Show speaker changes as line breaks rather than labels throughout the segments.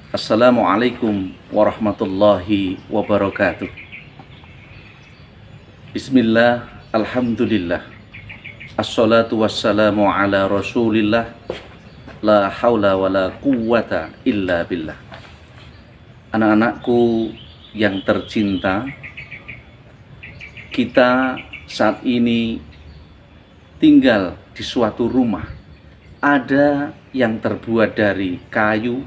Assalamualaikum warahmatullahi wabarakatuh. Bismillah, alhamdulillah, assalatu wassalamu ala rasulillah, la haula wa la quwwata illa billah. Anak-anakku yang tercinta, kita saat ini tinggal di suatu rumah. Ada yang terbuat dari kayu,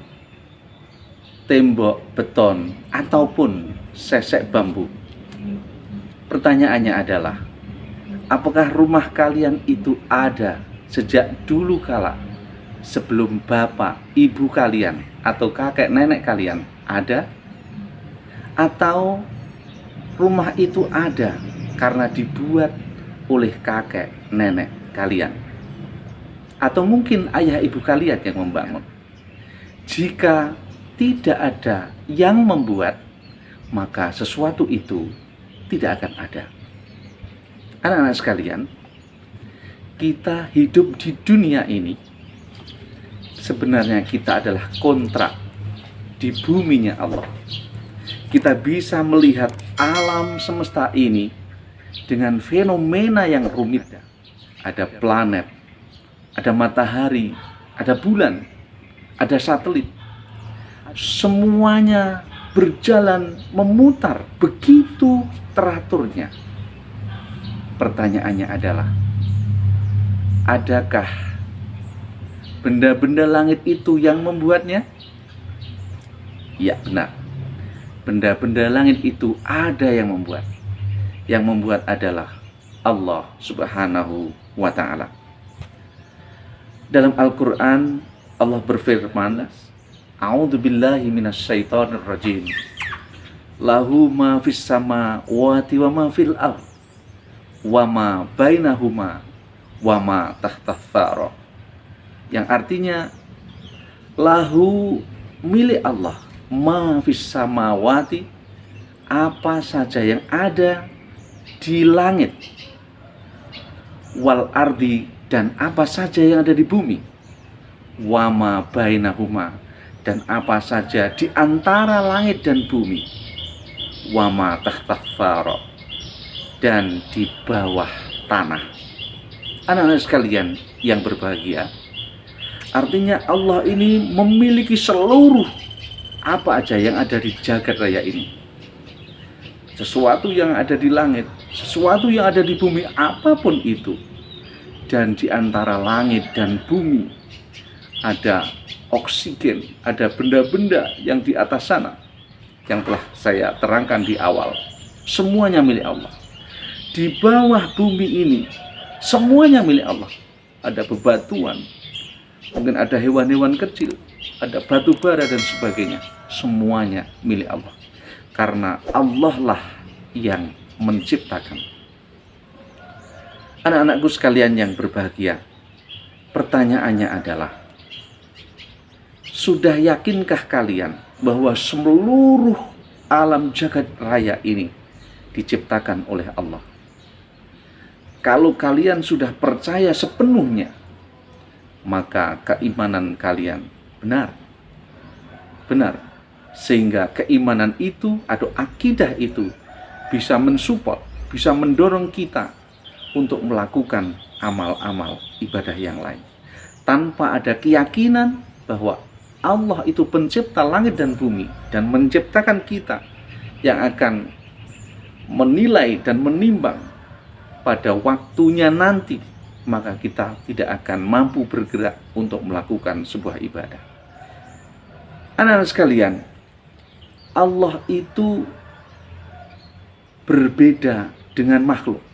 tembok beton, ataupun sesek bambu. Pertanyaannya adalah, apakah rumah kalian itu ada sejak dulu kala, sebelum bapak, ibu kalian, atau kakek nenek kalian ada? Atau rumah itu ada karena dibuat oleh kakek nenek kalian? Atau mungkin ayah ibu kalian yang membangun? Jika tidak ada yang membuat, maka sesuatu itu tidak akan ada. Anak-anak sekalian, kita hidup di dunia ini, sebenarnya kita adalah kontrak di buminya Allah. Kita bisa melihat alam semesta ini dengan fenomena yang rumit. Ada planet, ada matahari, ada bulan, ada satelit. Semuanya berjalan memutar begitu teraturnya. Pertanyaannya adalah, adakah benda-benda langit itu yang membuatnya? Ya, benar. Benda-benda langit itu ada yang membuat. Yang membuat adalah Allah Subhanahu wa ta'ala. Dalam Al-Quran Allah berfirman, A'udzu billahi minasyaitonir rajim. Lahu ma fis samawati wa ma fil ardh wa ma bainahuma wa ma tahtas tsara. Yang artinya, lahu, milik Allah, ma fis samawati, apa saja yang ada di langit, wal ardi, dan apa saja yang ada di bumi, wa ma bainahuma, dan apa saja di antara langit dan bumi, wa ma tahtas tsara, dan di bawah tanah. Anak-anak sekalian yang berbahagia, artinya Allah ini memiliki seluruh apa aja yang ada di jagat raya ini. Sesuatu yang ada di langit, sesuatu yang ada di bumi, apapun itu. Dan di antara langit dan bumi ada oksigen, ada benda-benda yang di atas sana yang telah saya terangkan di awal. Semuanya milik Allah. Di bawah bumi ini semuanya milik Allah. Ada bebatuan, mungkin ada hewan-hewan kecil, ada batu bara dan sebagainya. Semuanya milik Allah, karena Allah lah yang menciptakan. Anak-anakku sekalian yang berbahagia, pertanyaannya adalah, sudah yakinkah kalian bahwa seluruh alam jagat raya ini diciptakan oleh Allah? Kalau kalian sudah percaya sepenuhnya, maka keimanan kalian benar. Benar. Sehingga keimanan itu atau akidah itu bisa mensupport, bisa mendorong kita untuk melakukan amal-amal ibadah yang lain. Tanpa ada keyakinan bahwa Allah itu pencipta langit dan bumi dan menciptakan kita yang akan menilai dan menimbang pada waktunya nanti, maka kita tidak akan mampu bergerak untuk melakukan sebuah ibadah. Anak-anak sekalian, Allah itu berbeda dengan makhluk.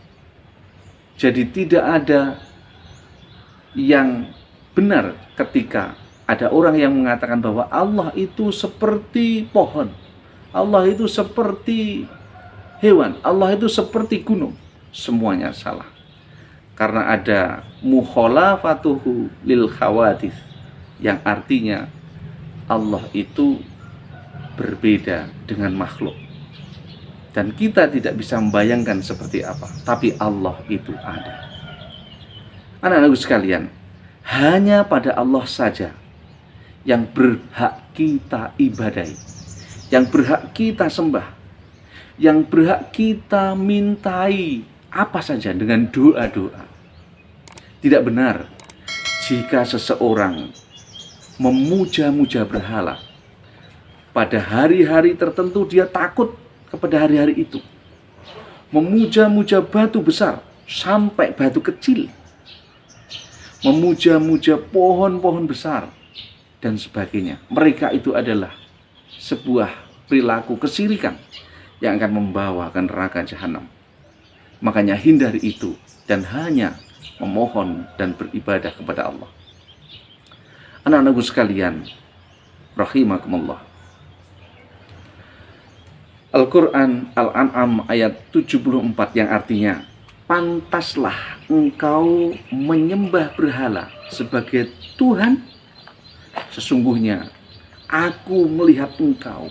Jadi tidak ada yang benar ketika ada orang yang mengatakan bahwa Allah itu seperti pohon, Allah itu seperti hewan, Allah itu seperti gunung. Semuanya salah. Karena ada mukhalafatuhu lil khawadith, yang artinya Allah itu berbeda dengan makhluk. Dan kita tidak bisa membayangkan seperti apa, tapi Allah itu ada. Anak-anakku sekalian, hanya pada Allah saja yang berhak kita ibadahi, yang berhak kita sembah, yang berhak kita mintai apa saja dengan doa-doa. Tidak benar jika seseorang memuja-muja berhala. Pada hari-hari tertentu dia takut kepada hari-hari itu. Memuja-muja batu besar sampai batu kecil. Memuja-muja pohon-pohon besar dan sebagainya. Mereka itu adalah sebuah perilaku kesirikan yang akan membawa ke neraka jahanam. Makanya hindari itu dan hanya memohon dan beribadah kepada Allah. Anak-anakku sekalian, rahimakumullah. Al-Quran Al-An'am ayat 74 yang artinya, pantaslah engkau menyembah berhala sebagai Tuhan. Sesungguhnya aku melihat engkau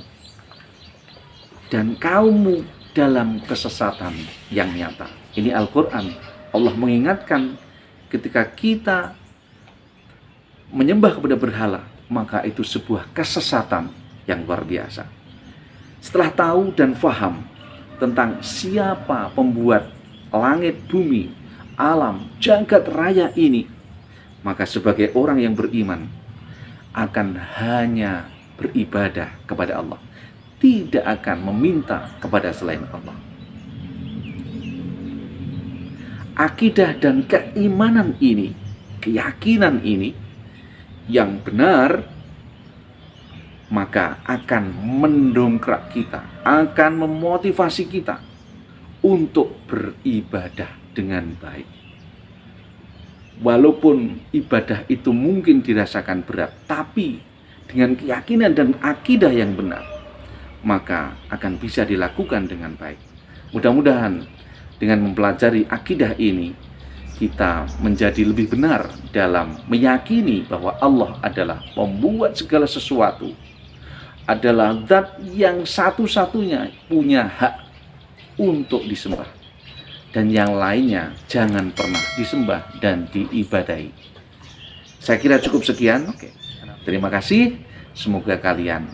dan kaummu dalam kesesatan yang nyata. Ini Al-Quran. Allah mengingatkan ketika kita menyembah kepada berhala, maka itu sebuah kesesatan yang luar biasa. Setelah tahu dan faham tentang siapa pembuat langit, bumi, alam, jagat raya ini, maka sebagai orang yang beriman akan hanya beribadah kepada Allah, tidak akan meminta kepada selain Allah. Akidah dan keimanan ini, keyakinan ini yang benar, maka akan mendongkrak kita, akan memotivasi kita untuk beribadah dengan baik. Walaupun ibadah itu mungkin dirasakan berat, tapi dengan keyakinan dan akidah yang benar, maka akan bisa dilakukan dengan baik. Mudah-mudahan dengan mempelajari akidah ini, kita menjadi lebih benar dalam meyakini bahwa Allah adalah pembuat segala sesuatu, adalah zat yang satu-satunya punya hak untuk disembah, dan yang lainnya jangan pernah disembah dan diibadahi. Saya kira cukup sekian. Terima kasih. Semoga kalian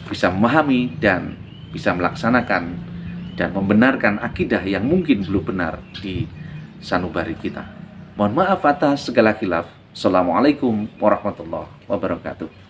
bisa memahami dan bisa melaksanakan dan membenarkan akidah yang mungkin belum benar di sanubari kita. Mohon maaf atas segala khilaf. Assalamualaikum warahmatullahi wabarakatuh.